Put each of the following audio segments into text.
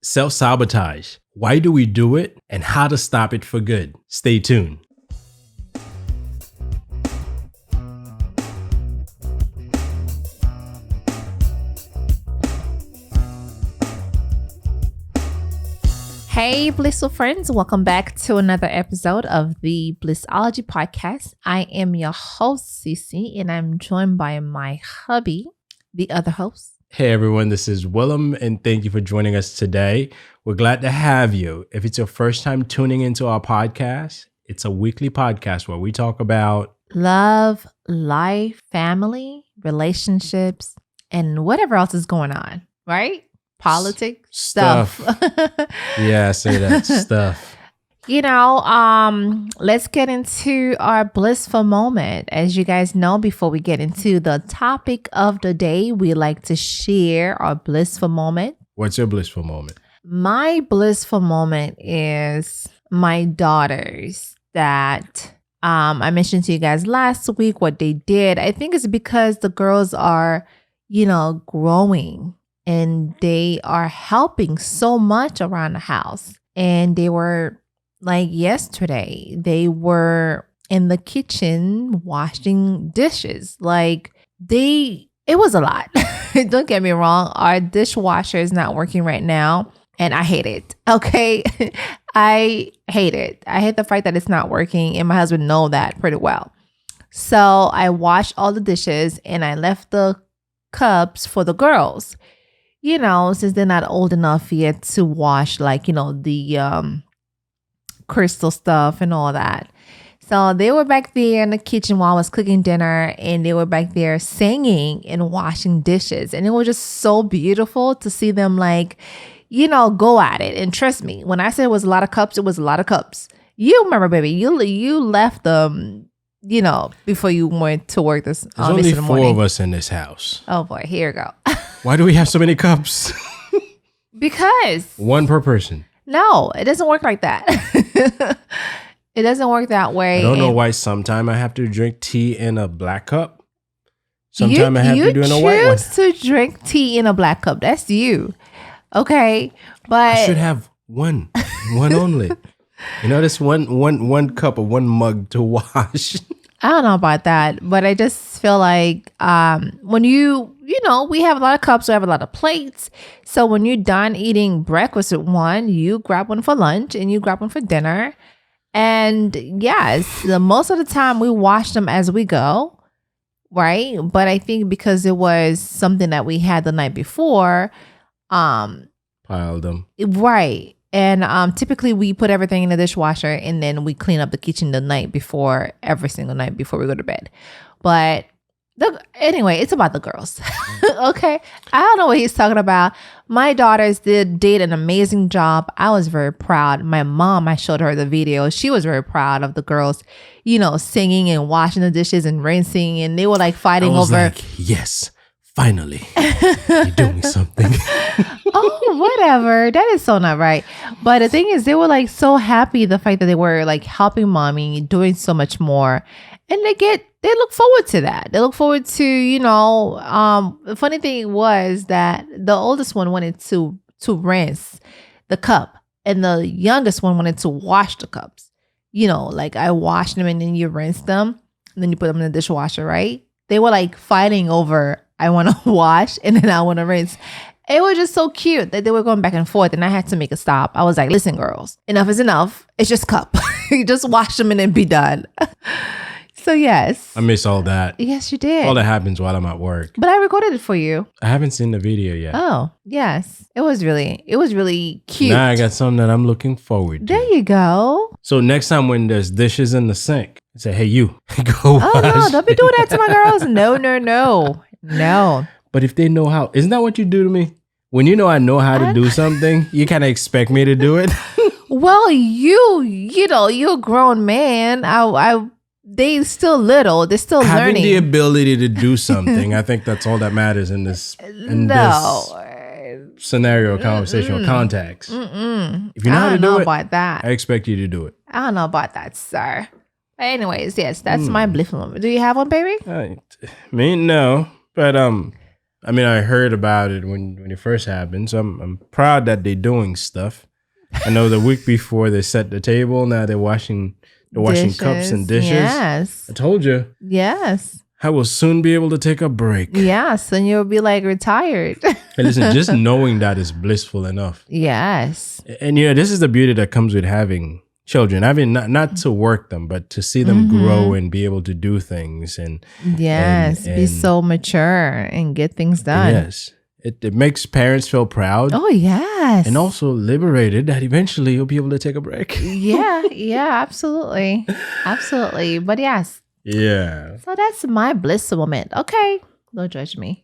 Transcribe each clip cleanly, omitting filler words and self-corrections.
Self Sabotage. Why do we do it and how to stop it for good? Stay tuned. Hey, blissful friends. Welcome back to another episode of the Blissology podcast. I am your host, Cece, and I'm joined by my hubby, the other host. Hey everyone, this is Willem, and thank you for joining us today. We're glad to have you. If it's your first time tuning into our podcast, it's a weekly podcast where we talk about love, life, family, relationships, and whatever else is going on, right? Politics, stuff. Yeah, say that stuff. Let's get into our blissful moment. As you guys know, before we get into the topic of the day, we like to share our blissful moment. What's your blissful moment? My blissful moment is my daughters that I mentioned to you guys last week what they did. I think it's because the girls are, growing. And they are helping so much around the house. And they were like yesterday, they were in the kitchen washing dishes. It was a lot. Don't get me wrong. Our dishwasher is not working right now. And I hate it. Okay. I hate it. I hate the fact that it's not working. And my husband knows that pretty well. So I washed all the dishes and I left the cups for the girls. Since they're not old enough yet to wash the crystal stuff and all that. So they were back there in the kitchen while I was cooking dinner, and they were back there singing and washing dishes. And it was just so beautiful to see them go at it. And trust me, when I said it was a lot of cups, it was a lot of cups. You remember, baby, you left them, before you went to work this There's only four of us in this house. Oh boy, here we go. Why do we have so many cups? Because one per person. No, it doesn't work like that. It doesn't work that way. I don't know why sometimes I have to drink tea in a black cup. Sometimes I have to do it in a white one. You choose to drink tea in a black cup. That's you. Okay. But I should have one only. This one cup or one mug to wash. I don't know about that, but I just feel like when we have a lot of cups, we have a lot of plates. So when you're done eating breakfast with one, you grab one for lunch and you grab one for dinner. And yes, most of the time we wash them as we go, right? But I think because it was something that we had the night before, piled them. Right. And typically we put everything in the dishwasher and then we clean up the kitchen every single night before we go to bed. But anyway, it's about the girls. Okay. I don't know what he's talking about. My daughters did an amazing job. I was very proud. My mom, I showed her the video. She was very proud of the girls, singing and washing the dishes and rinsing. And they were fighting over. Yes. Finally, you're doing something. Oh, whatever. That is so not right. But the thing is, they were so happy the fact that they were helping mommy, doing so much more. And they look forward to that. They look forward to, the funny thing was that the oldest one wanted to rinse the cup and the youngest one wanted to wash the cups. I washed them and then you rinse them and then you put them in the dishwasher, right? They were fighting over, I want to wash and then I want to rinse. It was just so cute that they were going back and forth and I had to make a stop. I was like, listen, girls, enough is enough. It's just cup. You just wash them and then be done. So yes. I miss all that. Yes, you did. All that happens while I'm at work. But I recorded it for you. I haven't seen the video yet. Oh, yes. It was really cute. Now I got something that I'm looking forward to. There you go. So next time when there's dishes in the sink, I say, hey, you, go wash. Oh, no, don't be doing that to my girls. No. But if they know how, isn't that what you do to me? When I know how to do something, you kind of expect me to do it. Well, you're a grown man. They still little. They're still having learning. The ability to do something. I think that's all that matters in this scenario, conversation, or context. If you know how to do it, about that. I expect you to do it. I don't know about that, sir. But anyways, yes, that's my blissful moment. Do you have one, baby? Me, no. But I mean, I heard about it when it first happened, so I'm proud that they're doing stuff. I know the week before they set the table, now they're washing cups and dishes. Yes. I told you. Yes. I will soon be able to take a break. Yes. And you'll be like retired. Hey, listen, just knowing that is blissful enough. Yes. And this is the beauty that comes with having children. I mean, not to work them, but to see them grow and be able to do things and be so mature and get things done. Yes. It makes parents feel proud. Oh, yes. And also liberated that eventually you'll be able to take a break. Yeah, absolutely. Absolutely. But yes. Yeah. So that's my bliss moment. Okay. Don't judge me.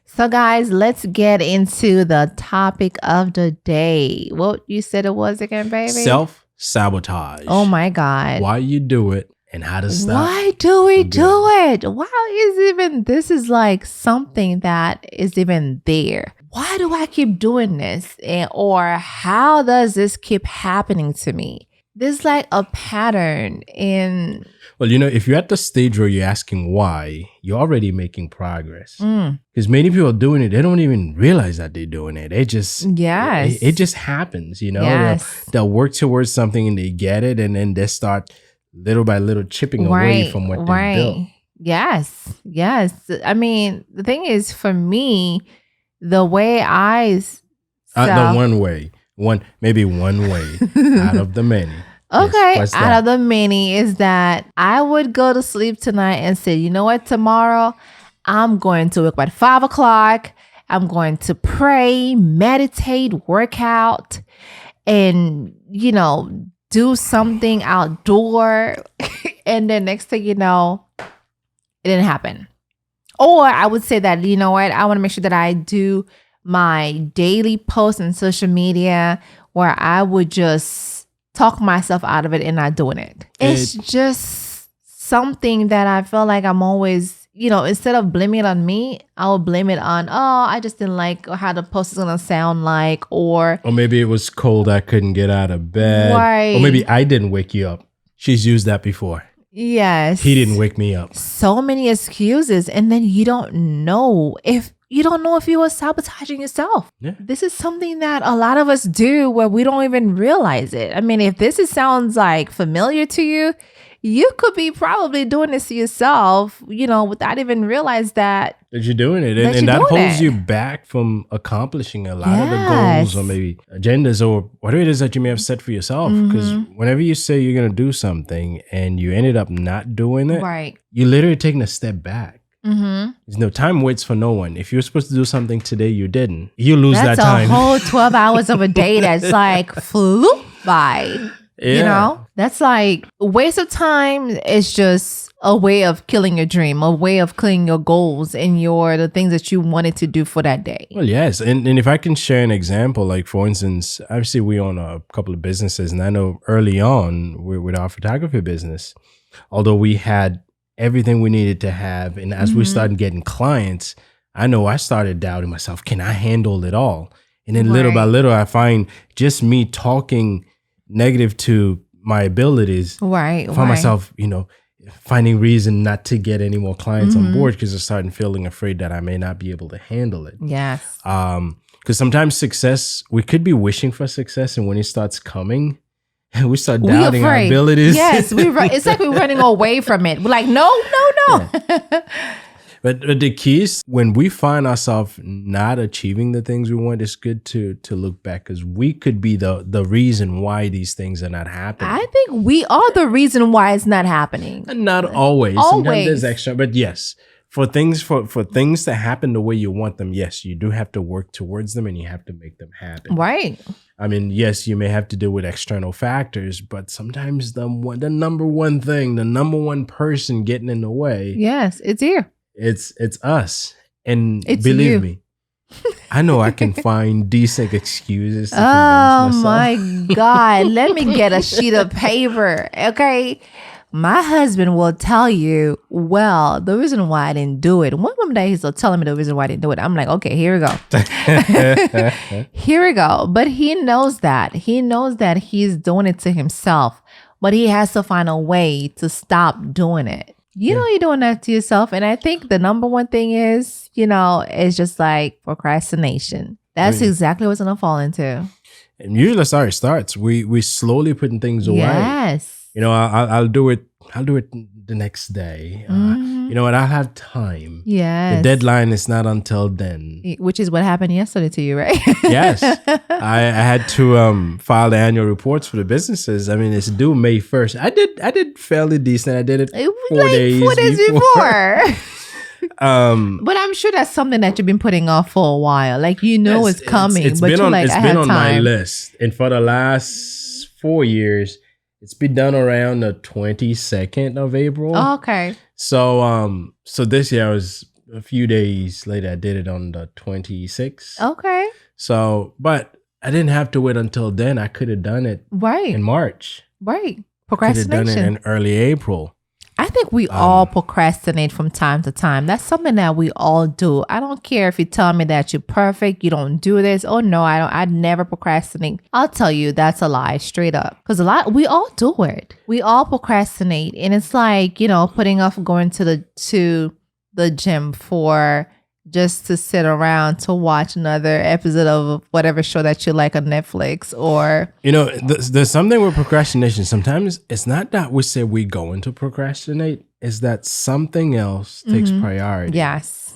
So guys, let's get into the topic of the day. What you said it was again, baby? Self-sabotage. Oh my God. Why you do it and how to stop. Why do we do it? This is like something that is even there. Why do I keep doing this? Or how does this keep happening to me? There's like a pattern in... Well, if you're at the stage where you're asking why, you're already making progress. Because many people are doing it, they don't even realize that they're doing it. They just... Yes. It just happens, Yes. They'll work towards something and they get it, and then they start little by little chipping away from what they built. Yes. I mean, the thing is, for me, the way I... The one way out of the many. Okay, Yes, out of the many is that I would go to sleep tonight and say, you know what, tomorrow I'm going to wake up at 5 o'clock. I'm going to pray, meditate, work out, and, do something outdoor. And then next thing you know, it didn't happen. Or I would say that, you know what, I want to make sure that I do my daily posts on social media where I would just talk myself out of it and not doing it. It's just something that I feel like I'm always, instead of blaming it on me, I will blame it on, I just didn't like how the post is going to sound like, or maybe it was cold, I couldn't get out of bed. Right. Or maybe I didn't wake you up. She's used that before. Yes. He didn't wake me up. So many excuses. And then you don't know if you were sabotaging yourself. Yeah. This is something that a lot of us do where we don't even realize it. I mean, if sounds like familiar to you, you could be probably doing this to yourself, without even realize that you're doing it. And that holds you back from accomplishing a lot of the goals or maybe agendas or whatever it is that you may have set for yourself. Because whenever you say you're going to do something and you ended up not doing it, right, you're literally taking a step back. There's no time waits for no one. If you're supposed to do something today, you didn't. You lose that time. That's a whole 12 hours of a day that's like flew by. Yeah. That's like a waste of time. It's just a way of killing your dream, a way of killing your goals and the things that you wanted to do for that day. Well, yes. And if I can share an example, like for instance, obviously we own a couple of businesses, and I know early on with our photography business, although we had everything we needed to have, and as we started getting clients, I know I started doubting myself. Can I handle it all? And then little by little, I find just me talking negative to my abilities. Right. I find myself, finding reason not to get any more clients on board because I started feeling afraid that I may not be able to handle it. Yes. Because sometimes success, we could be wishing for success, and when it starts coming, we start doubting our abilities. Yes, it's like we're running away from it. We're like, no. Yeah. But the key is when we find ourselves not achieving the things we want, it's good to look back, because we could be the reason why these things are not happening. I think we are the reason why it's not happening. And not always. Sometimes there's extra, but yes. For things to happen the way you want them, yes, you do have to work towards them and you have to make them happen. Right. I mean, yes, you may have to deal with external factors, but sometimes the number one thing, the number one person getting in the way. Yes, it's here. It's us. And it's believe me, I know I can find decent excuses to convince myself. My God. Let me get a sheet of paper. Okay. My husband will tell you, well, the reason why I didn't do it. One day he's telling me the reason why I didn't do it. I'm like, okay, here we go. Here we go. But he knows that. He knows that he's doing it to himself. But he has to find a way to stop doing it. You know, you're doing that to yourself. And I think the number one thing is, is just like procrastination. That's exactly what's going to fall into. And usually that's how it starts. We slowly putting things away. Yes. I'll do it. I'll do it the next day. You know what? I'll have time. Yes. The deadline is not until then. Which is what happened yesterday to you, right? Yes. I had to file the annual reports for the businesses. I mean, it's due May 1st. I did fairly decent. I did it 4 days 4 days before. But I'm sure that's something that you've been putting off for a while. Like, it's coming. It's but been you're on, like, it's I been have on time. my list. And for the last 4 years, it's been done around the 22nd of April. Oh, okay. So this year I was a few days later. I did it on the 26th. Okay. So, but I didn't have to wait until then. I could have done it in March. Right. Procrastination. Could have done it in early April. I think we all procrastinate from time to time. That's something that we all do. I don't care if you tell me that you're perfect, you don't do this. Oh no, I don't. I never procrastinate. I'll tell you that's a lie, straight up. Because we all do it. We all procrastinate, and it's like putting off going to the gym for just to sit around to watch another episode of whatever show that you like on Netflix or... There's something with procrastination. Sometimes it's not that we say we go into procrastinate. It's that something else takes priority. Yes.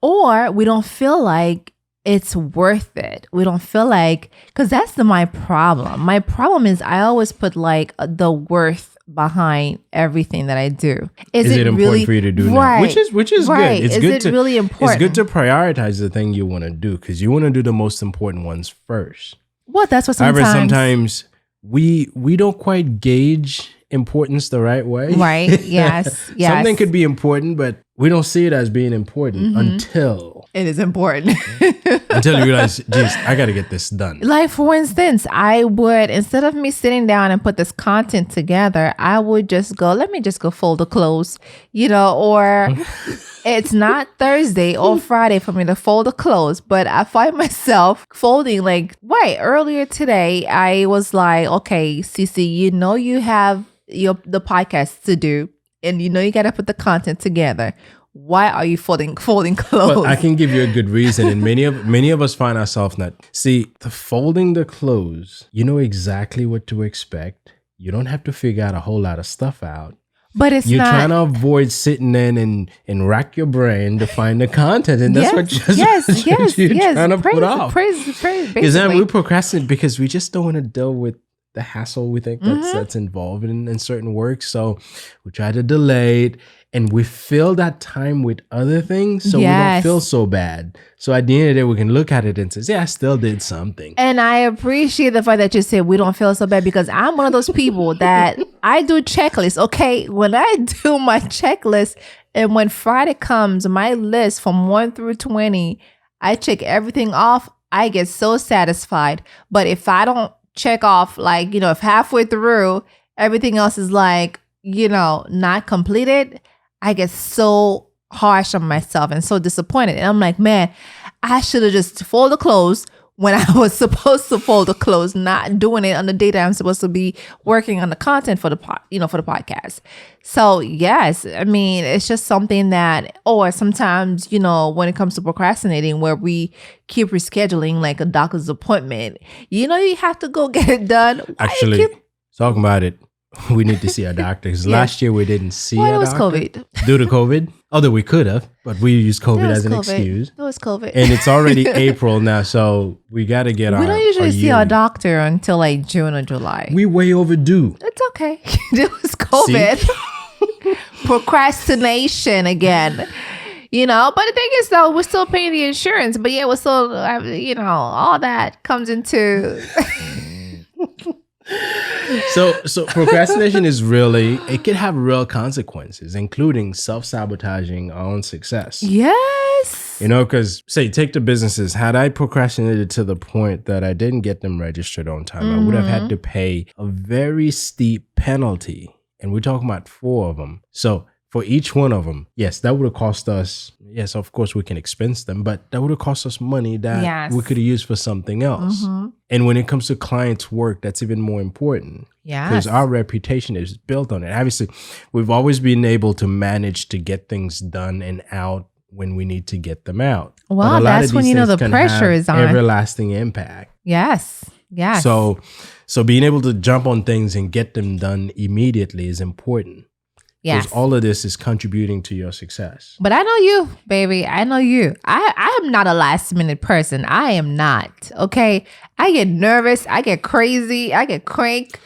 Or we don't feel like it's worth it. We don't feel like... Because that's my problem. My problem is I always put like the worth behind everything that I do. Is it important really, for you to do right, that? Which is right. good. It's is good it to, really important? It's good to prioritize the thing you want to do because you want to do the most important ones first. Well, that's what sometimes... However, sometimes we don't quite gauge importance the right way. Right. Yes. Something could be important, but we don't see it as being important until it is important. Until you realize, geez, I got to get this done. Like, for instance, I would, instead of me sitting down and put this content together, I would just go, let me just go fold the clothes, or it's not Thursday or Friday for me to fold the clothes, but I find myself folding earlier today. I was like, okay, Cece, you have the podcast to do, and you got to put the content together. Why are you folding clothes? Well, I can give you a good reason, and many of us find ourselves not. See, the folding the clothes, you know exactly what to expect. You don't have to figure out a whole lot of stuff out. But you're trying to avoid sitting in and rack your brain to find the content, and that's what you're trying to put off. Because then we procrastinate because we just don't want to deal with the hassle we think that's involved in certain work. So we try to delay it. And we fill that time with other things so we don't feel so bad. So at the end of the day, we can look at it and say, I still did something. And I appreciate the fact that you said we don't feel so bad because I'm one of those people that I do checklists. Okay, when I do my checklist and when Friday comes, my list from 1 through 20, I check everything off. I get so satisfied. But if I don't check off, if halfway through, everything else is not completed, I get so harsh on myself and so disappointed. And I'm like, man, I should have just folded the clothes when I was supposed to fold the clothes, not doing it on the day that I'm supposed to be working on the content for the for the podcast. So yes, I mean, it's just something that, or sometimes, when it comes to procrastinating, where we keep rescheduling like a doctor's appointment, you have to go get it done. Actually, talking about it, we need to see our doctor because last year we didn't see our doctor. COVID. Due to COVID. Although we could have, but we used COVID as an excuse. It was COVID. And it's already April now, so we got to get We don't usually see our doctor until June or July. We way overdue. It's okay. It was COVID. Procrastination again. But the thing is, though, we're still paying the insurance. But yeah, we're still, all that comes into... So procrastination is really, it can have real consequences, including self-sabotaging our own success. Yes. Because take the businesses. Had I procrastinated to the point that I didn't get them registered on time, I would have had to pay a very steep penalty. And we're talking about 4 of them. So for each one of them, yes, that would have cost us. Yes, of course, we can expense them, but that would have cost us money that we could have used for something else. And when it comes to clients' work, that's even more important. Because our reputation is built on it. Obviously, we've always been able to manage to get things done and out when we need to get them out. Well, that's when the pressure is on. Everlasting impact. Yes. So being able to jump on things and get them done immediately is important. Yes. Because all of this is contributing to your success. But I know you, baby. I know you. I am not a last minute person. I am not. Okay. I get nervous. I get crazy. I get crank.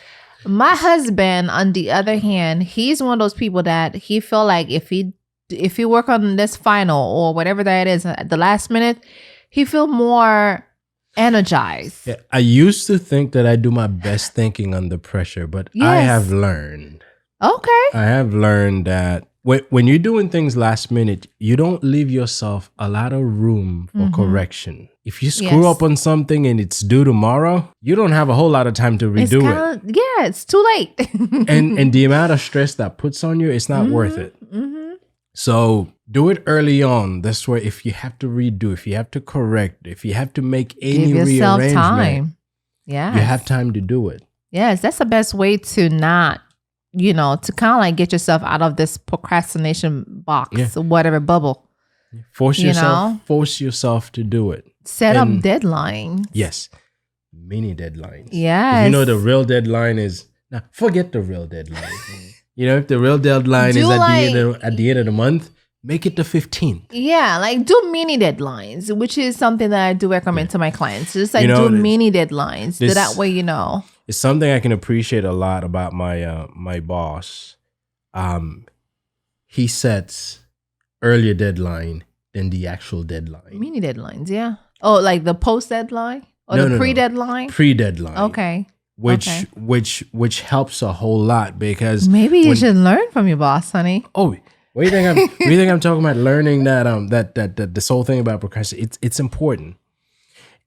My husband, on the other hand, he's one of those people that he feel like if he work on this final or whatever that is at the last minute, he feel more energized. Yeah, I used to think that I do my best thinking under pressure, but I have learned. Okay. I have learned that when you're doing things last minute, you don't leave yourself a lot of room for correction. If you screw up on something and it's due tomorrow, you don't have a whole lot of time to redo it. Yeah, it's too late. and the amount of stress that puts on you, it's not worth it. So do it early on. That's where if you have to redo, if you have to correct, if you have to make any rearrangement, time. Yeah, you have time to do it. Yes, that's the best way to not, to kind of like get yourself out of this procrastination box or whatever bubble. Force yourself to do it. Set up deadlines. Yes. Mini deadlines. Yes. The real deadline is, now forget the real deadline. If the real deadline is at the end of the month, make it the 15th. Yeah, like do mini deadlines, which is something that I do recommend to my clients. Just like do mini deadlines. So that way, It's something I can appreciate a lot about my boss. He sets earlier deadline than the actual deadline. Mini deadlines, yeah. Oh, like the post deadline or the pre-deadline? Pre-deadline. Okay. Which helps a whole lot because maybe you should learn from your boss, honey. Oh, what do you think I'm talking about? Learning that this whole thing about procrastination, it's important.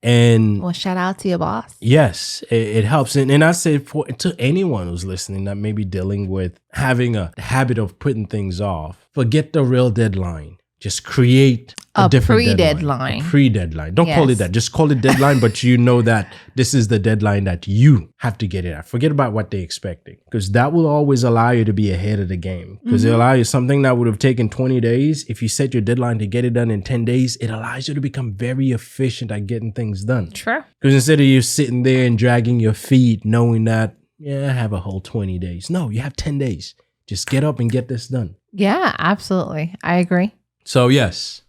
And well, shout out to your boss. Yes, it helps. And I say to anyone who's listening that may be dealing with having a habit of putting things off, forget the real deadline. Just create a different pre-deadline. A pre-deadline. Don't call it that. Just call it deadline, but that this is the deadline that you have to get it at. Forget about what they're expecting, because that will always allow you to be ahead of the game. Because it allows you something that would have taken 20 days. If you set your deadline to get it done in 10 days, it allows you to become very efficient at getting things done. True. Because instead of you sitting there and dragging your feet, knowing that, I have a whole 20 days. No, you have 10 days. Just get up and get this done. Yeah, absolutely. I agree. So yes.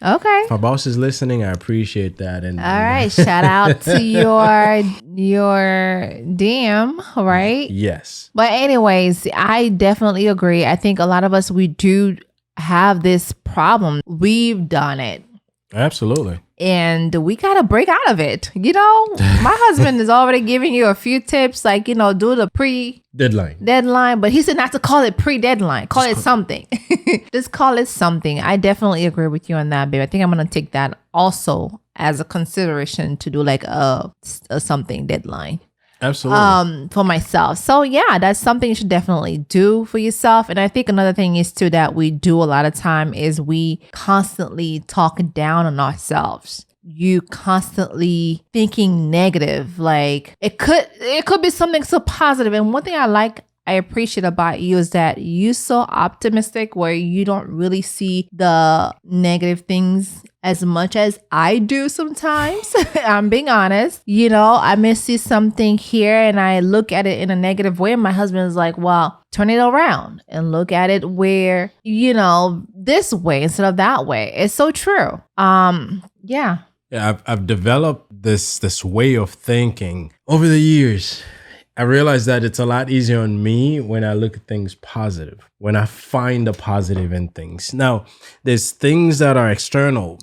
Okay. If my boss is listening, I appreciate that. And all right, shout out to your DM, right? Yes. But anyways, I definitely agree. I think a lot of us, we do have this problem. We've done it. Absolutely. And we got to break out of it. My husband is already giving you a few tips, like, do the deadline. But he said not to call it pre-deadline. Call it something. Just call it something. I definitely agree with you on that, babe. I think I'm going to take that also as a consideration to do like a something deadline. Absolutely. For myself. So yeah, that's something you should definitely do for yourself. And I think another thing is too that we do a lot of time is we constantly talk down on ourselves. You constantly thinking negative. Like it could be something so positive. And one thing I appreciate about you is that you're so optimistic where you don't really see the negative things as much as I do sometimes. I'm being honest. I may see something here and I look at it in a negative way. And my husband is like, well, turn it around and look at it where, this way instead of that way. It's so true. Yeah. Yeah, I've developed this way of thinking over the years. I realize that it's a lot easier on me when I look at things positive, when I find the positive in things. Now, there's things that are external,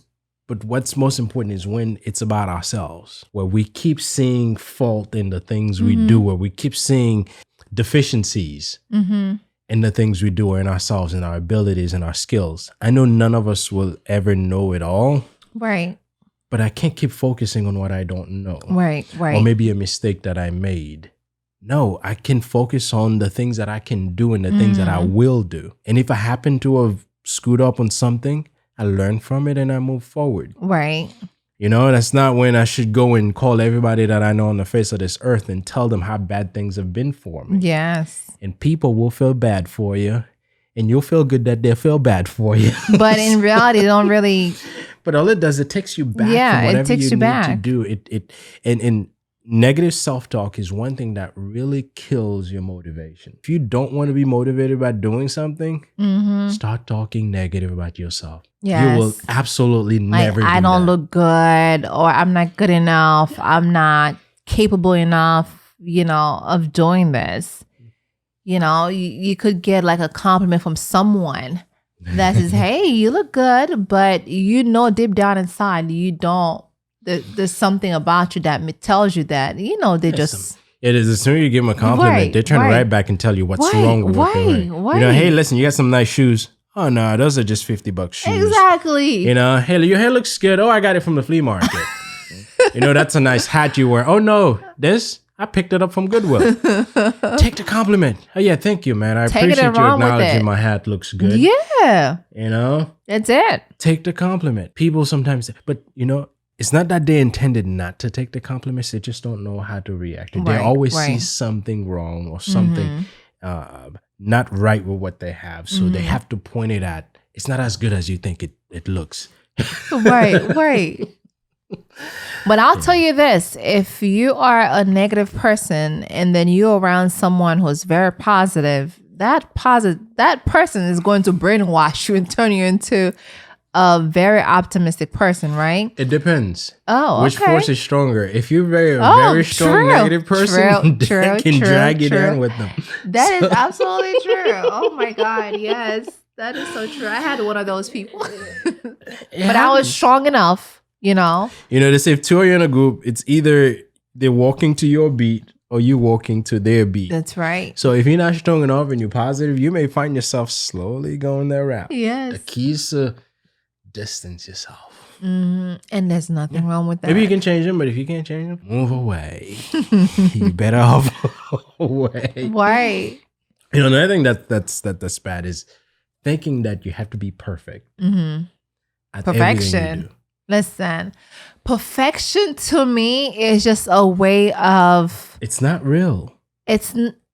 but what's most important is when it's about ourselves, where we keep seeing fault in the things we do, where we keep seeing deficiencies in the things we do, or in ourselves, in our abilities and our skills. I know none of us will ever know it all. Right. But I can't keep focusing on what I don't know. Right. Or maybe a mistake that I made. No, I can focus on the things that I can do and the things that I will do. And if I happen to have screwed up on something, I learn from it and I move forward. Right. You know, that's not when I should go and call everybody that I know on the face of this earth and tell them how bad things have been for me. Yes. And people will feel bad for you. And you'll feel good that they feel bad for you. But in reality, they don't really. But all it does, it takes you back Yeah, from whatever it takes you you need back. to do. And negative self-talk is one thing that really kills your motivation. If you don't want to be motivated by doing something, start talking negative about yourself. Yes. You will absolutely never I do don't that. look good, or I'm not good enough. I'm not capable enough, of doing this. You could get like a compliment from someone that says, hey, you look good, but deep down inside, you don't. There's something about you that tells you that, they just. It is. As soon as you give them a compliment, Right, they're trying to right. write back and tell you what's Right, wrong with what they're right, wearing. right. Hey, listen, you got some nice shoes. Oh, no, those are just $50 shoes. Exactly. Hey, your hair looks good. Oh, I got it from the flea market. That's a nice hat you wear. Oh, no, I picked it up from Goodwill. Take the compliment. Oh, yeah, thank you, man. I appreciate you acknowledging my hat looks good. Yeah. That's it. Take the compliment. People sometimes say, but, it's not that they intended not to take the compliments. They just don't know how to react. They always see something wrong or something not right with what they have. So they have to point it at. It's not as good as you think it looks. Right. But I'll tell you this, if you are a negative person and then you're around someone who's very positive, that person is going to brainwash you and turn you into a very optimistic person, right? It depends. Oh, okay. Which force is stronger? If you're very strong negative person, they can drag you down with them. That is absolutely true. Oh my God, yes. That is so true. I had one of those people. But I was strong enough, They say if two are in a group, it's either they're walking to your beat or you walking to their beat. That's right. So if you're not strong enough and you're positive, you may find yourself slowly going their route. Yes. The key is to distance yourself. And there's nothing wrong with that. Maybe you can change them, but if you can't change them, move away. You better off away. Right. Another thing that's bad is thinking that you have to be perfect. At Perfection. everything you do. Listen, perfection to me is just a way of. It's not real.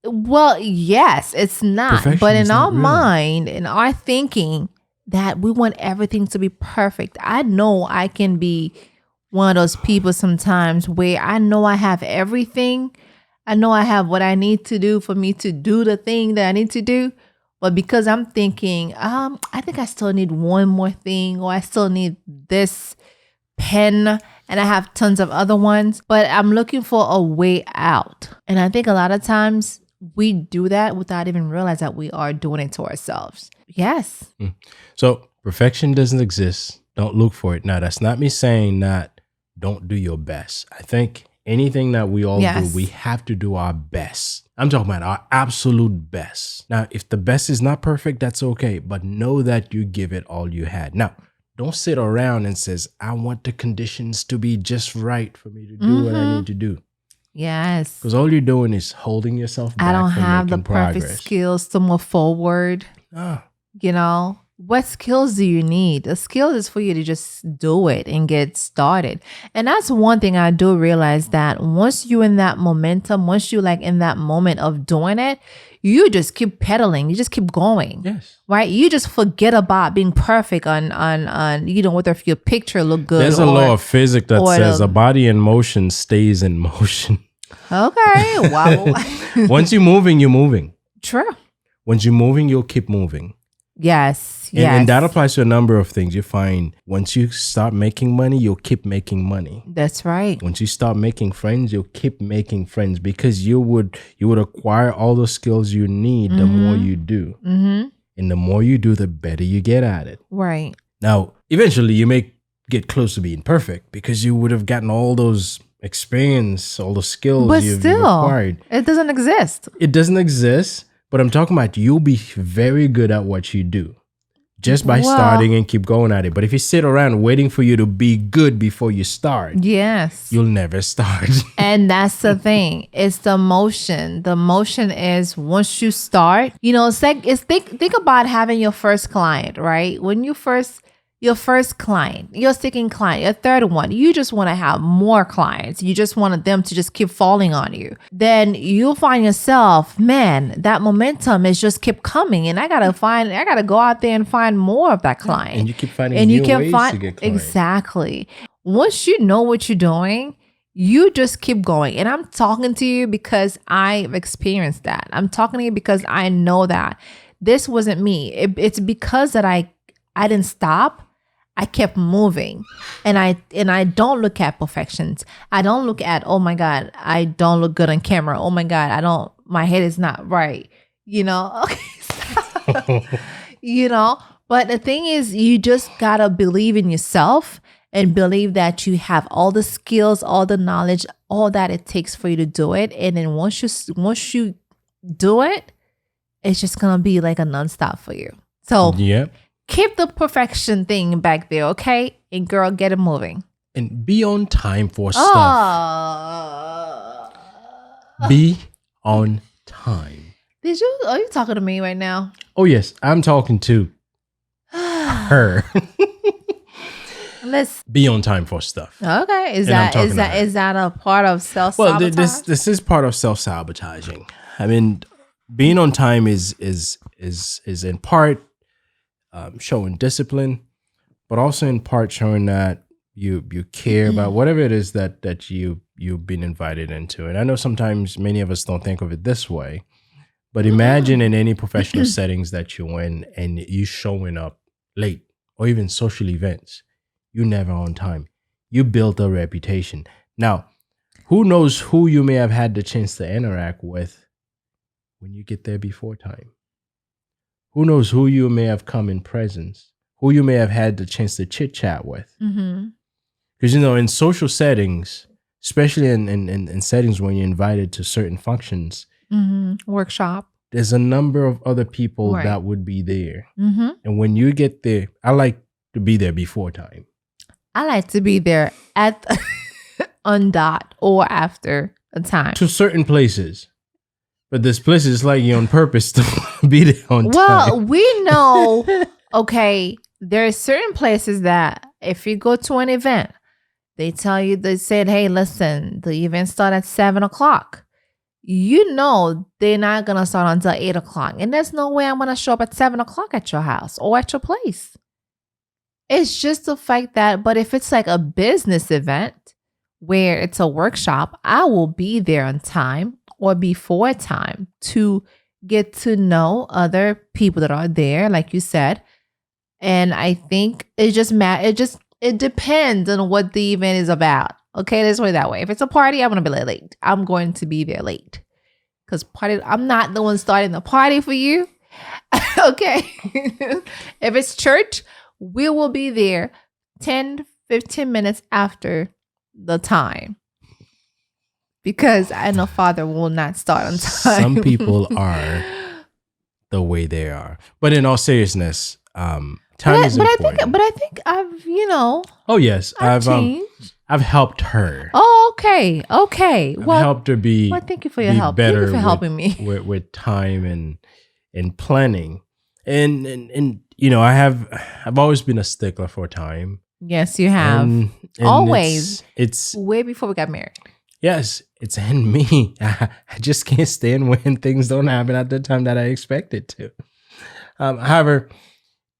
Well, yes, it's not. Perfection but in is our not real. mind, in our thinking, that we want everything to be perfect. I know I can be one of those people sometimes where I know I have everything. I know I have what I need to do for me to do the thing that I need to do. But because I'm thinking, I think I still need one more thing, or I still need this pen, and I have tons of other ones, but I'm looking for a way out. And I think a lot of times we do that without even realize that we are doing it to ourselves. Yes. So perfection doesn't exist. Don't look for it. Now, that's not me saying that don't do your best. I think anything that we all do, we have to do our best. I'm talking about our absolute best. Now, if the best is not perfect, that's okay. But know that you give it all you had. Now, don't sit around and says, I want the conditions to be just right for me to do what I need to do. Yes. Because all you're doing is holding yourself back. I don't from have the making perfect progress. skills to move forward. What skills do you need? The skill is for you to just do it and get started. And that's one thing I do realize, that once you in that momentum, once you like in that moment of doing it, you just keep pedaling. You just keep going. Yes. Right? You just forget about being perfect on whether if your picture look good. There's a law of physics that says a body in motion stays in motion. Okay. Wow. Once you're moving, you're moving. True. Once you're moving, you'll keep moving. Yes. And that applies to a number of things. You find once you start making money, you'll keep making money. That's right. Once you start making friends, you'll keep making friends, because you would acquire all the skills you need the more you do. And the more you do, the better you get at it. Right. Now, eventually you may get close to being perfect because you would have gotten all those experience, all the skills you've acquired. It doesn't exist. It doesn't exist, but I'm talking about you'll be very good at what you do. just by starting and keep going at it. But if you sit around waiting for you to be good before you start, yes, you'll never start. And that's the thing. It's the motion. The motion is once you start, think about having your first client, right? When your first client, your second client, your third one, you just want to have more clients. You just wanted them to just keep falling on you. Then you'll find yourself, man, that momentum is just keep coming. And I got to go out there and find more of that client. And you keep finding new ways to get clients. Exactly. Once you know what you're doing, you just keep going. And I'm talking to you because I've experienced that. I'm talking to you because I know that this wasn't me. It's because that I didn't stop. I kept moving, and I don't look at perfections. I don't look at, oh my God, I don't look good on camera. Oh my God, my head is not right. Okay, stop. But the thing is, you just gotta believe in yourself and believe that you have all the skills, all the knowledge, all that it takes for you to do it. And then once you do it, it's just gonna be like a nonstop for you. So yeah. Keep the perfection thing back there, okay? And girl, get it moving. And be on time for stuff. Be on time. Are you talking to me right now? Oh, yes. I'm talking to her. Let's be on time for stuff. Okay. Is that a part of self-sabotage? Well, this is part of self-sabotaging. I mean, being on time is in part showing discipline, but also in part showing that you care about whatever it is that you've been invited into. And I know sometimes many of us don't think of it this way, but imagine in any professional settings that you're in and you showing up late, or even social events, you're never on time. You built a reputation. Now, who knows who you may have had the chance to interact with when you get there before time? Who knows who you may have come in presence, who you may have had the chance to chit chat with. Because, in social settings, especially in settings when you're invited to certain functions, workshop, there's a number of other people that would be there. And when you get there, I like to be there before time. I like to be there on dot or after a time. To certain places. But this place is like you on purpose to be there on time. Well, we know, okay, there are certain places that if you go to an event, they said, hey, listen, the event starts at 7:00. They're not going to start until 8:00. And there's no way I'm going to show up at 7:00 at your house or at your place. It's just the fact that, but if it's like a business event where it's a workshop, I will be there on time or before time to get to know other people that are there, like you said. And I think it depends on what the event is about. Okay, let's put it that way. If it's a party, I'm going to be late. I'm going to be there late. Because I'm not the one starting the party for you. Okay. If it's church, we will be there 10, 15 minutes after the time. Because I know Father will not start on time. Some people are the way they are. But in all seriousness, time is important. But I think I've, Oh, yes. I've changed. I've helped her. Oh, okay. I've helped her be Well, thank you for your help. Better thank you for helping me. With time and planning. And I've always been a stickler for time. Yes, you have. And always. It's way before we got married. Yes, it's in me. I just can't stand when things don't happen at the time that I expect it to. However,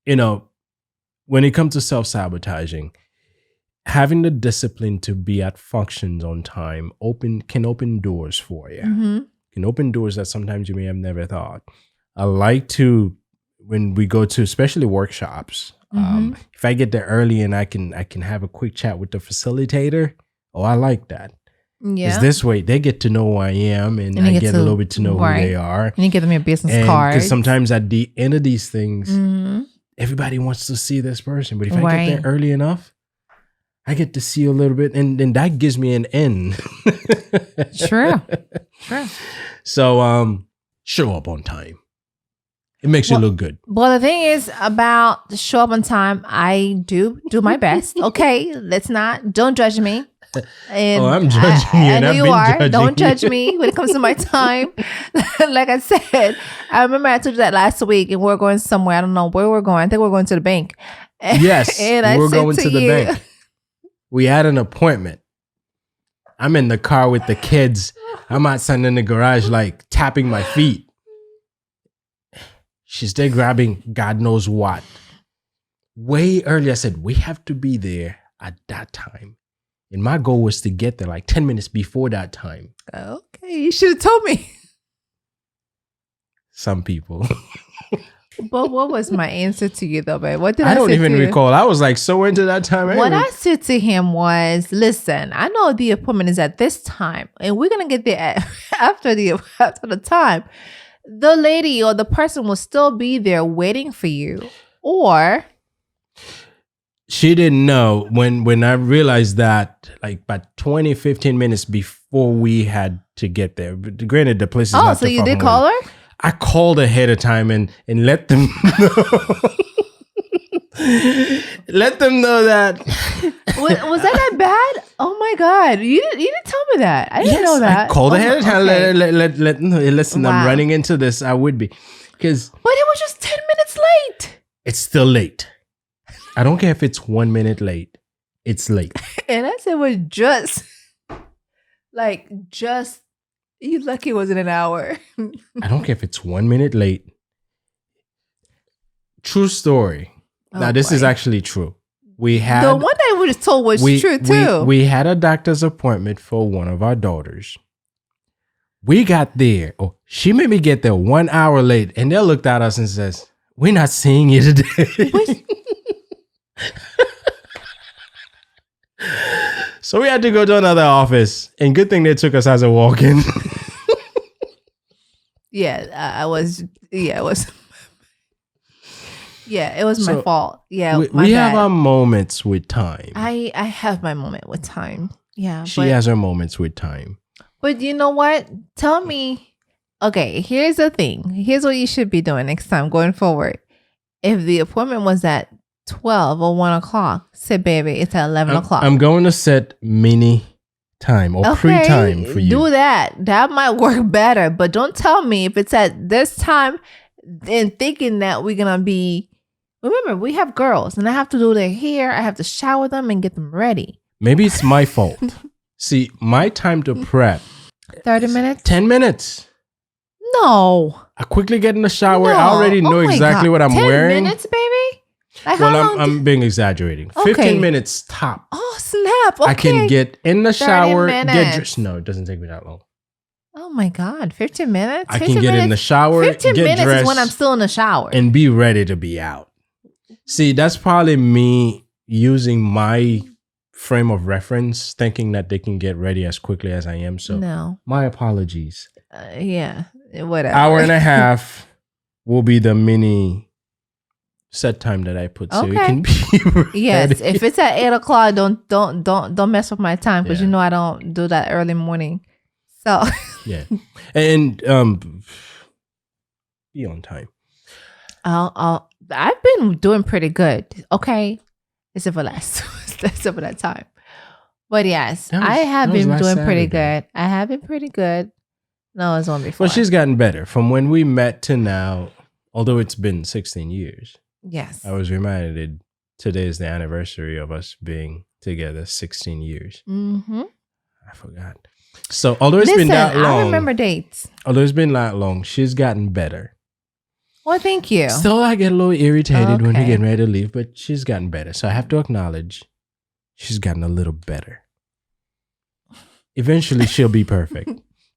when it comes to self-sabotaging, having the discipline to be at functions on time can open doors for you. Can open doors that sometimes you may have never thought. I like to, when we go to especially workshops, if I get there early and I can have a quick chat with the facilitator, I like that. Yeah. Because this way they get to know who I am and I get a little bit to know who they are. And you give them your business card. Because sometimes at the end of these things, everybody wants to see this person. But if I get there early enough, I get to see a little bit. And then that gives me an end. True. So show up on time. It makes you look good. Well, the thing is about show up on time. I do my best. Okay, don't judge me. And I'm judging you. I know I've you been are. judging Don't you. judge me when it comes to my time. Like I said, I remember I told you that last week, and we're going somewhere. I don't know where we're going. I think we're going to the bank. Yes, and we're going to the bank. We had an appointment. I'm in the car with the kids. I'm outside in the garage, like tapping my feet. She's there grabbing God knows what. Way early, I said, we have to be there at that time. And my goal was to get there like 10 minutes before that time. Okay, you should have told me. Some people. But what was my answer to you though, babe? What did I say? I don't even recall. I was like so into that time. What I said to him was, listen, I know the appointment is at this time, and we're gonna get there after the time. The lady or the person will still be there waiting for you. Or she didn't know when I realized that like about 20, 15 minutes before we had to get there. But granted, the place is not so too you far did from call where- her? I called ahead of time and let them know. Let them know that. Was that bad? Oh my God. You didn't tell me that. I didn't know that. I called ahead of time. Okay. Let them know. Listen, Wow. I'm running into this. I would be. But it was just 10 minutes late. It's still late. I don't care if it's 1 minute late. It's late. And I said it was just you lucky it wasn't an hour. I don't care if it's 1 minute late. True story. Now, this is actually true. We had the one that I was told was true too. We had a doctor's appointment for one of our daughters. We got there. Oh, she made me get there 1 hour late, and they looked at us and says, "We're not seeing you today." So we had to go to another office, and good thing they took us as a walk-in. It was my fault. Yeah, we have our moments with time. I have my moment with time. Yeah, she has her moments with time. But you know what? Tell me. Okay, here's the thing. Here's what you should be doing next time going forward. If the appointment was at 12 or 1 o'clock, say, baby, it's at 11 o'clock. I'm going to set mini time or pre-time for you. Do that. That might work better. But don't tell me if it's at this time and thinking that we're going to be. Remember, we have girls and I have to do their hair. I have to shower them and get them ready. Maybe it's my fault. See, my time to prep. 30 minutes? 10 minutes. No. I quickly get in the shower. I already know exactly what I'm wearing. 10 minutes, baby? Like well, I'm being exaggerating. Okay. 15 minutes top. Oh, snap. Okay. I can get in the shower, get minutes. dressed. No, it doesn't take me that long. Oh my God. 15 minutes? I can get in the shower, 15 get minutes dressed, is when I'm still in the shower. and be ready to be out. See, that's probably me using my frame of reference, thinking that they can get ready as quickly as I am. So no. My apologies. Yeah, whatever. Hour and a half will be the mini set time that I put, so it can be ready. Yes, if it's at 8 o'clock, don't mess with my time because you know I don't do that early morning. So yeah, and be on time. I've been doing pretty good. Okay, except for except for that time. But yes, I have been doing pretty good. I have been pretty good. No, it was on before. Well, she's gotten better from when we met to now. Although it's been 16 years. Yes. I was reminded today is the anniversary of us being together 16 years. Mm-hmm. I forgot. So although it's been that long. I remember dates. Although it's been that long, she's gotten better. Well, thank you. Still, I get a little irritated when we're getting ready to leave, but she's gotten better. So I have to acknowledge she's gotten a little better. Eventually, she'll be perfect.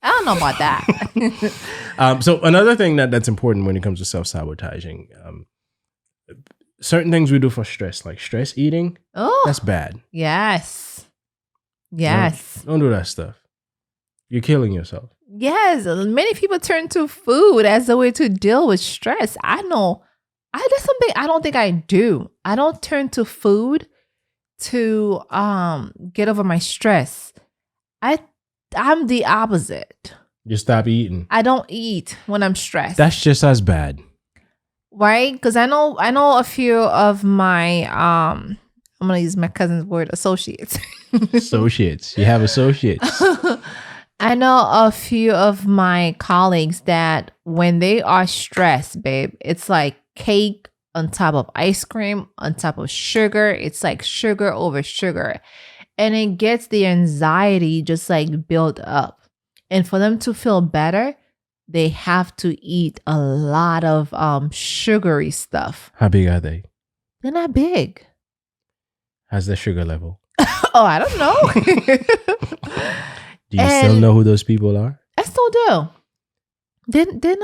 I don't know about that. So another thing that's important when it comes to self-sabotaging, certain things we do for stress, like stress eating, that's bad. Yes. Yes. Don't do that stuff. You're killing yourself. Yes. Many people turn to food as a way to deal with stress. I know. That's something I don't think I do. I don't turn to food to get over my stress. I'm the opposite. You stop eating. I don't eat when I'm stressed. That's just as bad. right? Because I know a few of my I'm gonna use my cousin's word, associates. Associates. You have associates. I know a few of my colleagues that when they are stressed, babe, it's like cake on top of ice cream, on top of sugar. It's like sugar over sugar. And it gets the anxiety just like built up. And for them to feel better, they have to eat a lot of sugary stuff. How big are they? They're not big. How's their sugar level? Oh, I don't know. Do you still know who those people are? I still do. They're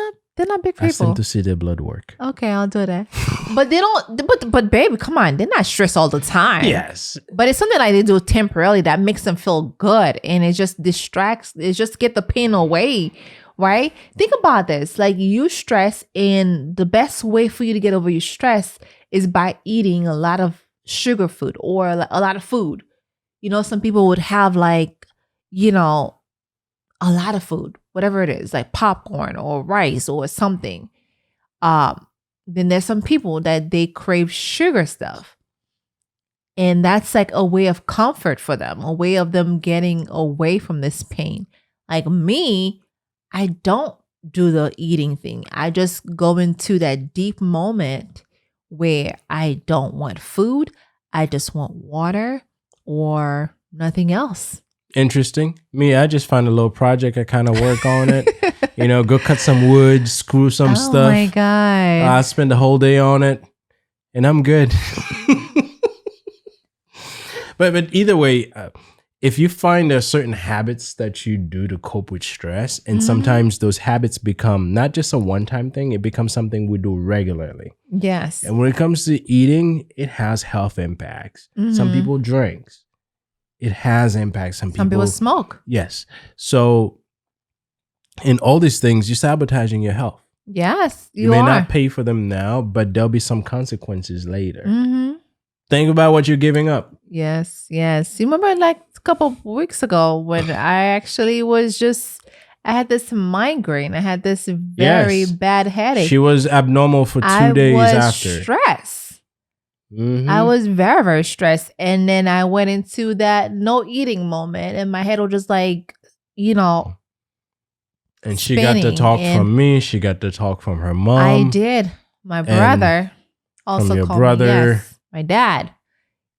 not big people. Ask them to see their blood work. Okay, I'll do that. But they don't. But baby, come on, they're not stressed all the time. Yes. But it's something like they do temporarily that makes them feel good, and it just distracts. It just get the pain away, right? Think about this: like you stress, and the best way for you to get over your stress is by eating a lot of sugar food or a lot of food. You know, some people would have like, you know, a lot of food, whatever it is, like popcorn or rice or something. Then there's some people that they crave sugar stuff. And that's like a way of comfort for them, a way of them getting away from this pain. Like me, I don't do the eating thing. I just go into that deep moment where I don't want food. I just want water or nothing else. Interesting. Me, I just find a little project. I kind of work on it. You know, go cut some wood, screw some stuff. Oh my God. I spend the whole day on it and I'm good. But either way, if you find there are certain habits that you do to cope with stress, and sometimes those habits become not just a one-time thing, it becomes something we do regularly. Yes. And when it comes to eating, it has health impacts. Some people drink. It has impacts. Some people smoke. Yes. So in all these things, you're sabotaging your health. Yes, you may not pay for them now, but there'll be some consequences later. Think about what you're giving up. Yes, yes. You remember like a couple of weeks ago when I actually I had this migraine. I had this very bad headache. She was abnormal for 2 days after. I was stressed. I was very, very stressed. And then I went into that no eating moment and my head was just like, you know. And she got to talk from me. She got to talk from her mom. I did. My brother also from your called brother. me. Yes, my dad.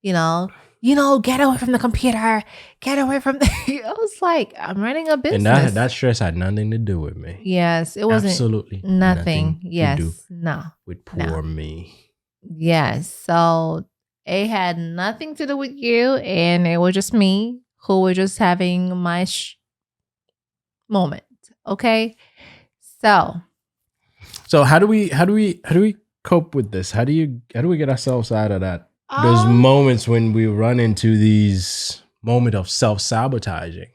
You know, get away from the computer. Get away from the... I was like, I'm running a business. And that stress had nothing to do with me. Yes, it wasn't. Absolutely nothing. Yes. To do no. with poor me. Yes. So it had nothing to do with you. And it was just me who was just having my moment. Okay. So how do we cope with this? How do we get ourselves out of that? Those moments when we run into these moments of self-sabotaging.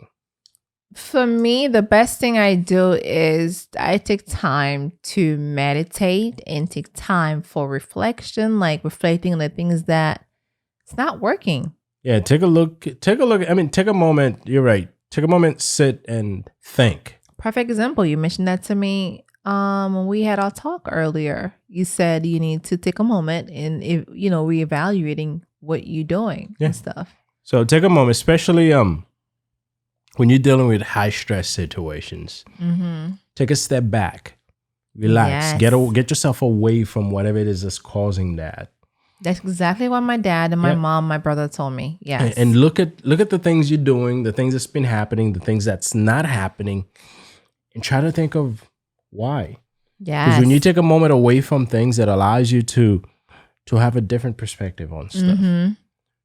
For me, the best thing I do is I take time to meditate and take time for reflection, like reflecting on the things that it's not working. Yeah, take a look. I mean, take a moment. You're right. Take a moment, sit and think. Perfect example. You mentioned that to me when we had our talk earlier. You said you need to take a moment and reevaluating what you're doing and stuff. So take a moment, especially when you're dealing with high stress situations. Take a step back, relax, get yourself away from whatever it is that's causing that. That's exactly what my dad and my mom, my brother told me. Yes, and look at the things you're doing, the things that's been happening, the things that's not happening, and try to think of why. Yeah, because when you take a moment away from things, that allows you to have a different perspective on stuff,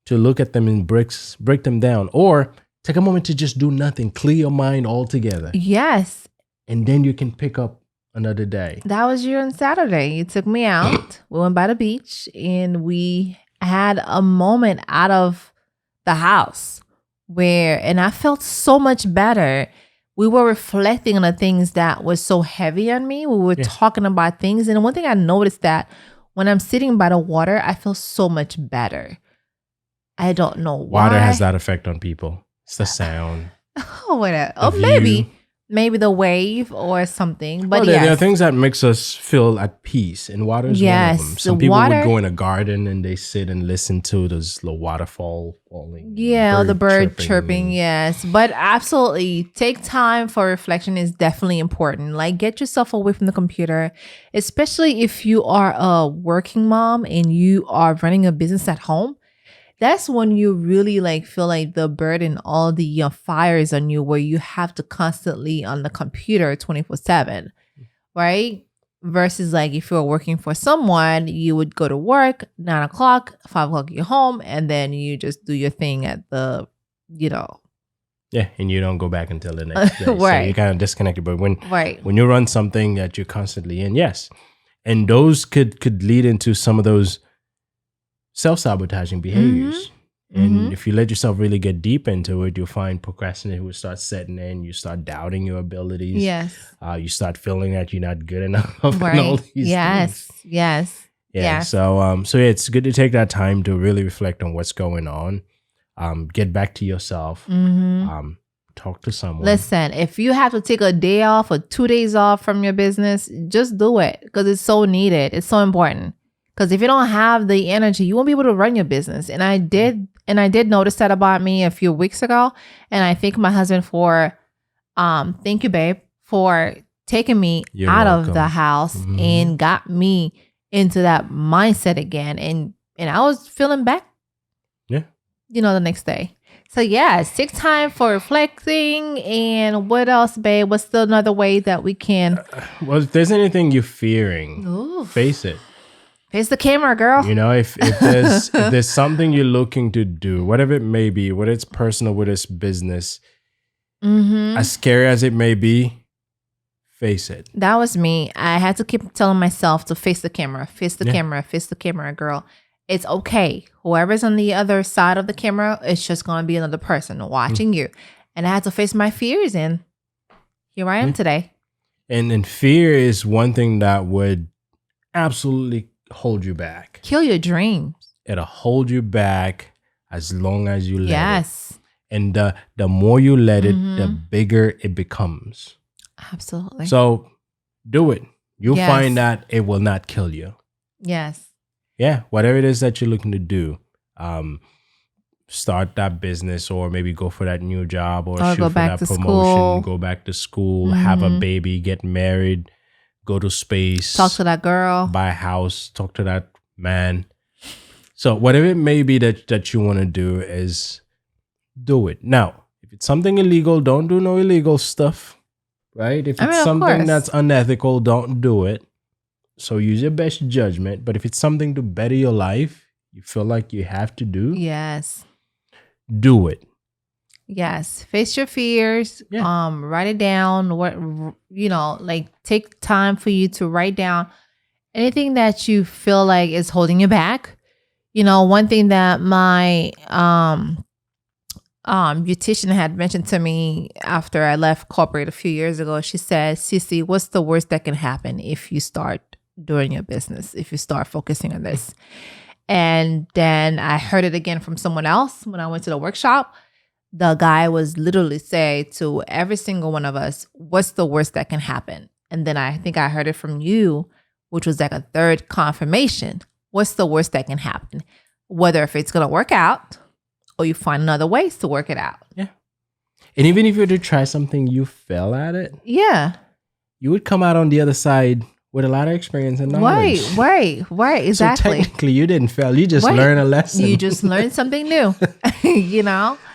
to look at them and break them down, or take a moment to just do nothing, clear your mind altogether. Yes, and then you can pick up another day. That was you on Saturday. You took me out. We went by the beach and we had a moment out of the house and I felt so much better. We were reflecting on the things that was so heavy on me. We were talking about things. And one thing I noticed that when I'm sitting by the water, I feel so much better. I don't know why. Water has that effect on people. It's the sound. Oh, whatever. Oh, maybe. maybe the wave or something. But Well, there are yes, things that makes us feel at peace, and water is one of them. yes, the Some people would water. go in a garden and they sit and listen to those little waterfall falling, Yeah, the bird chirping, and yes. But absolutely, take time for reflection is definitely important. Like, get yourself away from the computer, especially if you are a working mom and you are running a business at home. That's when you really like feel like the burden, all the fires on you, where you have to constantly on the computer 24/7, right? Versus like if you're working for someone, you would go to work 9 o'clock, 5 o'clock, you're home, and then you just do your thing at the, you know, yeah, and you don't go back until the next day. So right, you're kind of disconnected. But right. when you run something that you're constantly in, yes, and those could lead into some of those self-sabotaging behaviors. And if you let yourself really get deep into it, you'll find procrastination will start setting in. You start doubting your abilities. Yes. You start feeling that you're not good enough. And Right. all these Yes. things. Yes. Yeah. Yes. So yeah, it's good to take that time to really reflect on what's going on. Get back to yourself. Talk to someone. Listen, if you have to take a day off or 2 days off from your business, just do it because it's so needed. It's so important. Because if you don't have the energy, you won't be able to run your business. And I did notice that about me a few weeks ago. And I thank my husband for, thank you, babe, for taking me You're out welcome. of the house and got me into that mindset again. And I was feeling back, Yeah. the next day. So yeah, take time for reflecting. And what else, babe? What's still another way that we can Well, if there's anything you're fearing, Oof. face it. Face the camera, girl. If there's something you're looking to do, whatever it may be, whether it's personal, whether it's business, as scary as it may be, face it. That was me. I had to keep telling myself to face the camera, face the Yeah. camera, face the camera, girl. It's okay. Whoever's on the other side of the camera, it's just going to be another person watching you. And I had to face my fears, and here I am today. And fear is one thing that would absolutely hold you back. Kill your dreams. It'll hold you back as long as you let it. Yes, And the more you let it, the bigger it becomes. absolutely. So do it. You'll Yes. find that it will not kill you. Yes. Yeah, whatever it is that you're looking to do, start that business, or maybe go for that new job, or shoot go for back that to promotion, school. go back to school, have a baby, get married, go to space, Talk to that girl. buy a house, talk to that man. So whatever it may be that you want to do, is do it. Now, if it's something illegal, don't do no illegal stuff, right? If it's of something course. that's unethical, don't do it. So use your best judgment. But if it's something to better your life, you feel like you have to do, Yes. do it. Yes. Face your fears. Yeah. Write it down. What like take time for you to write down anything that you feel like is holding you back. One thing that my beautician had mentioned to me after I left corporate a few years ago, she said, "Cece, what's the worst that can happen if you start doing your business, if you start focusing on this?" And then I heard it again from someone else when I went to the workshop. The guy was literally say to every single one of us, "What's the worst that can happen?" And then I think I heard it from you, which was like a third confirmation. What's the worst that can happen? Whether if it's going to work out or you find another ways to work it out. Yeah. And even if you were to try something, you fail at it, Yeah. you would come out on the other side with a lot of experience and knowledge. Right. Exactly. So technically, you didn't fail. You just Right. learned a lesson. You just learned something new,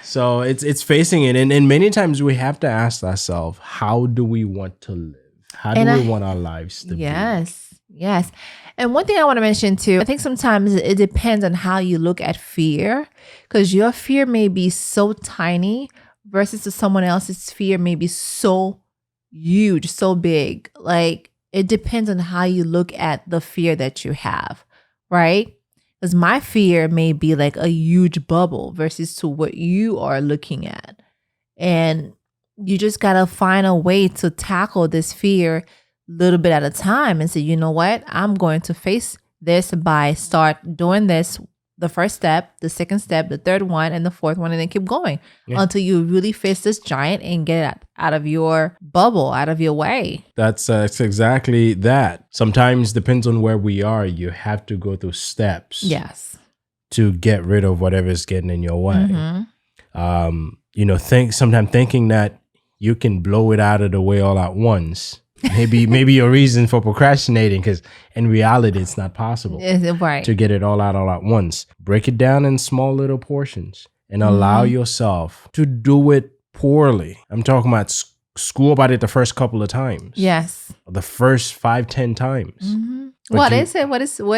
So it's facing it. And many times we have to ask ourselves, how do we want to live? How do we want our lives to be? Yes. And one thing I want to mention too, I think sometimes it depends on how you look at fear, because your fear may be so tiny versus to someone else's fear may be so huge, so big. Like it depends on how you look at the fear that you have, right? Because my fear may be like a huge bubble versus to what you are looking at. And you just got to find a way to tackle this fear little bit at a time and say, you know what? I'm going to face this by start doing this the first step, the second step, the third one, and the fourth one, and then keep going until you really face this giant and get it out of your bubble, out of your way. That's exactly that. Sometimes, depends on where we are, you have to go through steps. Yes. To get rid of whatever's getting in your way. Mm-hmm. Sometimes thinking that you can blow it out of the way all at once. Maybe your reason for procrastinating, because in reality, it's not possible to get it all out all at once. Break it down in small little portions and allow yourself to do it poorly. I'm talking about school about it the first couple of times. Yes. The first 5-10 times. Mm-hmm. What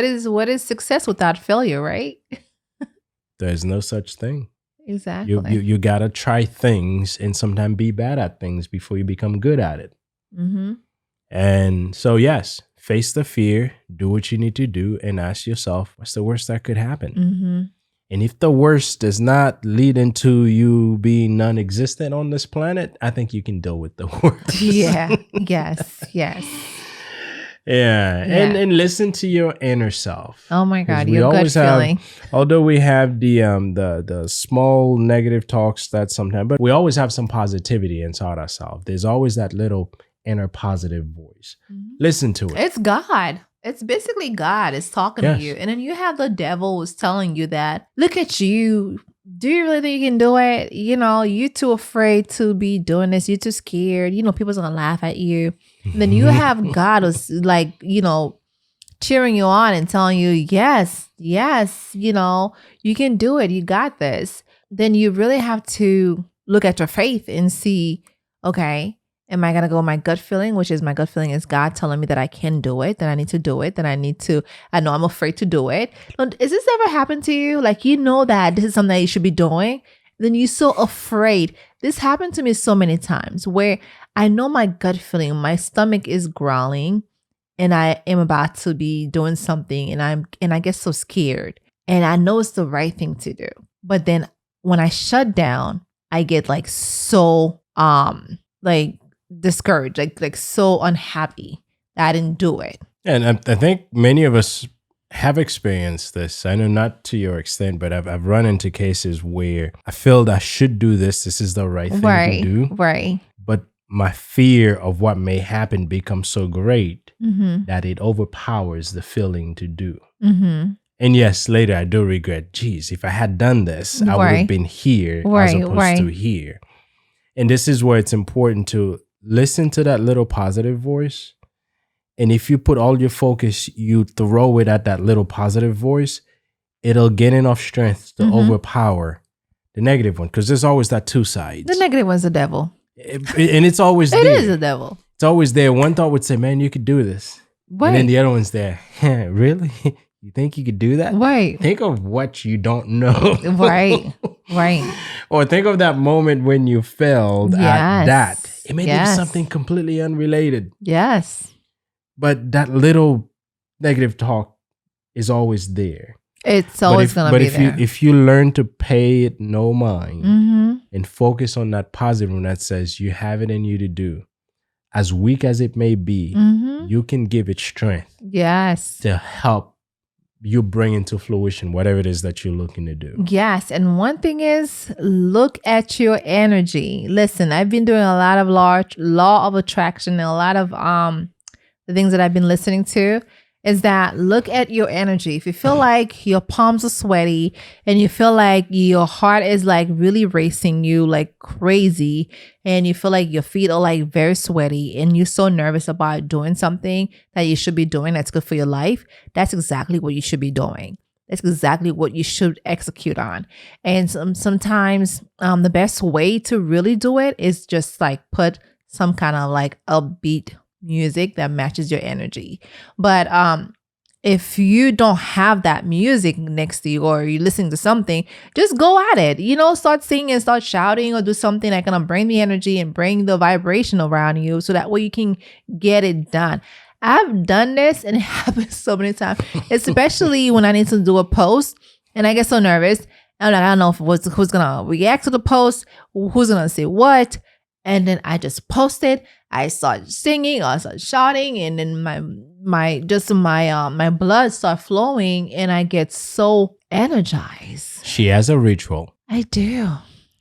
is success without failure, right? There's no such thing. Exactly. You gotta try things and sometimes be bad at things before you become good at it. Mm-hmm. And so, yes, face the fear, do what you need to do, and ask yourself, what's the worst that could happen? Mm-hmm. And if the worst does not lead into you being non-existent on this planet, I think you can deal with the worst. Yeah. Yes. Yes. Yeah. And listen to your inner self. Oh my God, your gut feeling. Although we have the small negative talks that sometimes, but we always have some positivity inside ourselves. There's always that little inner positive voice. Mm-hmm. Listen to it. It's God. It's basically God is talking to you. And then you have the devil who's telling you that, look at you. Do you really think you can do it? You're too afraid to be doing this. You're too scared. People's going to laugh at you. And then you have God who's like, cheering you on and telling you, yes, you can do it. You got this. Then you really have to look at your faith and see, okay, am I going to go with my gut feeling, which is my gut feeling is God telling me that I can do it, that I need to do it, I know I'm afraid to do it. Is this ever happened to you? Like, that this is something that you should be doing. Then you're so afraid. This happened to me so many times where I know my gut feeling, my stomach is growling and I am about to be doing something and I get so scared and I know it's the right thing to do. But then when I shut down, I get like so discouraged, like so unhappy that I didn't do it. And I think many of us have experienced this. I know not to your extent, but I've run into cases where I feel that I should do this. This is the right thing to do. Right. But my fear of what may happen becomes so great that it overpowers the feeling to do. Mm-hmm. And yes, later I do regret, geez, if I had done this, I would have been here as opposed to here. And this is where it's important to listen to that little positive voice. And if you put all your focus, you throw it at that little positive voice, it'll get enough strength to overpower the negative one. Because there's always that two sides. The negative one's the devil. And it's always there. It is the devil. It's always there. One thought would say, man, you could do this. Right. And then the other one's there. Really? You think you could do that? Right. Think of what you don't know. Right. Or think of that moment when you failed at that. It may be something completely unrelated. Yes. But that little negative talk is always there. It's always going to be there. But if you learn to pay it no mind and focus on that positive one that says you have it in you to do, as weak as it may be, you can give it strength. Yes. To help you bring into fruition whatever it is that you're looking to do. Yes. And one thing is, look at your energy. Listen, I've been doing a lot of law of attraction and a lot of the things that I've been listening to is that look at your energy. If you feel like your palms are sweaty and you feel like your heart is like really racing you like crazy and you feel like your feet are like very sweaty and you're so nervous about doing something that you should be doing that's good for your life, that's exactly what you should be doing. That's exactly what you should execute on. And sometimes the best way to really do it is just like put some kind of like upbeat music that matches your energy. But if you don't have that music next to you or you're listening to something, just go at it. Start singing, start shouting or do something that's going to bring the energy and bring the vibration around you so that way you can get it done. I've done this and it happens so many times, especially when I need to do a post and I get so nervous. I'm like, I don't know who's going to react to the post, who's going to say what. And then I just posted. I started singing, I started shouting, and then my blood started flowing, and I get so energized. She has a ritual. I do.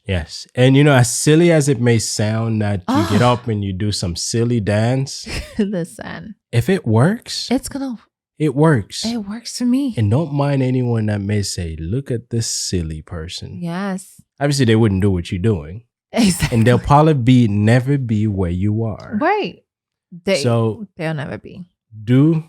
Yes. And as silly as it may sound that you get up and you do some silly dance. Listen. If it works, it works. It works for me. And don't mind anyone that may say, look at this silly person. Yes. Obviously, they wouldn't do what you're doing. Exactly. And they'll probably never be where you are. Right. So they'll never be. Do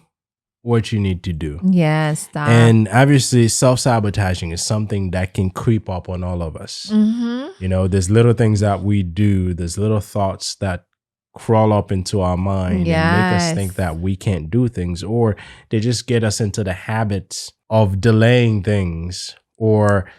what you need to do. Yes. Stop. And obviously, self-sabotaging is something that can creep up on all of us. Mm-hmm. There's little things that we do. There's little thoughts that crawl up into our mind and make us think that we can't do things, or they just get us into the habits of delaying things or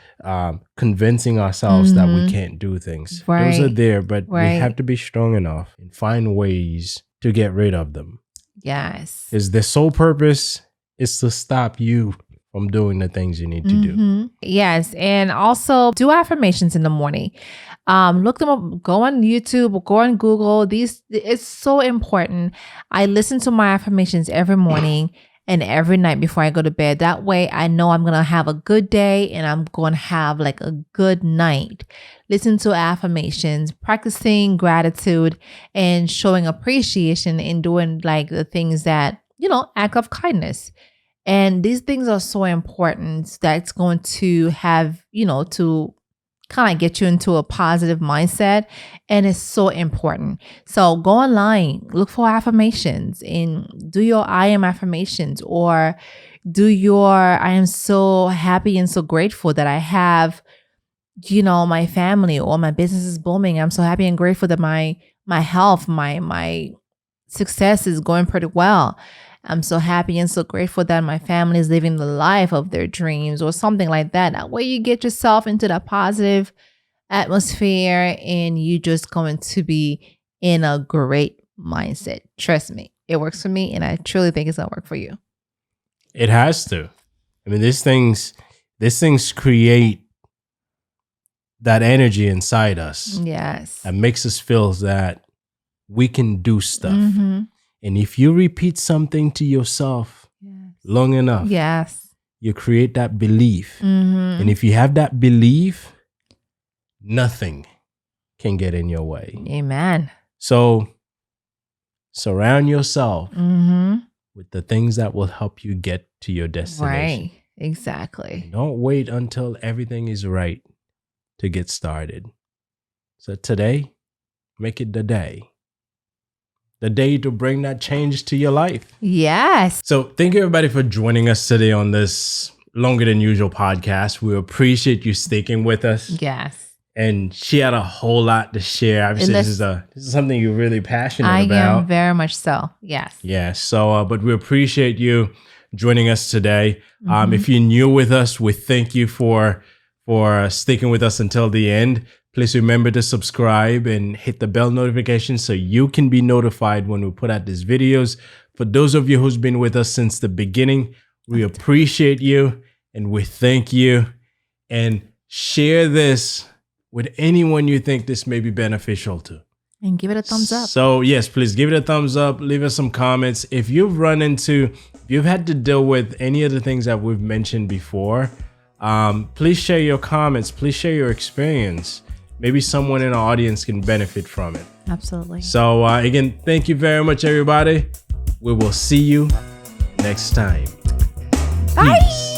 convincing ourselves that we can't do things. Right. Those are there, but we have to be strong enough and find ways to get rid of them. Yes. Because their sole purpose is to stop you from doing the things you need to do. Yes. And also do affirmations in the morning. Look them up, go on YouTube, or go on Google. It's so important. I listen to my affirmations every morning and every night before I go to bed. That way I know I'm going to have a good day and I'm going to have like a good night. Listen to affirmations, practicing gratitude and showing appreciation in doing like the things that, act of kindness. And these things are so important. That's going to have, to kind of get you into a positive mindset. And it's so important. So go online, look for affirmations and do your I am affirmations, or do your I am so happy and so grateful that I have, my family, or my business is booming. I'm so happy and grateful that my health, my success is going pretty well. I'm so happy and so grateful that my family is living the life of their dreams, or something like that. That way you get yourself into that positive atmosphere and you just going to be in a great mindset. Trust me, it works for me, and I truly think it's going to work for you. It has to. I mean, these things create that energy inside us. Yes. That makes us feel that we can do stuff. Mm-hmm. And if you repeat something to yourself long enough, you create that belief. Mm-hmm. And if you have that belief, nothing can get in your way. Amen. So surround yourself with the things that will help you get to your destination. Right. Exactly. Don't wait until everything is right to get started. So today, make it the day. The day to bring that change to your life. Yes. So thank you everybody for joining us today on this longer than usual podcast. We appreciate you sticking with us. Yes. And she had a whole lot to share. Obviously, this is something you're really passionate about. I am very much so. Yes. Yeah. So, but we appreciate you joining us today. If you're new with us, we thank you for sticking with us until the end. Please remember to subscribe and hit the bell notification so you can be notified when we put out these videos. For those of you who's been with us since the beginning, we appreciate you and we thank you. And share this with anyone you think this may be beneficial to. And give it a thumbs up. So yes, please give it a thumbs up. Leave us some comments. If you've had to deal with any of the things that we've mentioned before, please share your comments. Please share your experience. Maybe someone in our audience can benefit from it. Absolutely. So again, thank you very much, everybody. We will see you next time. Bye. Peace.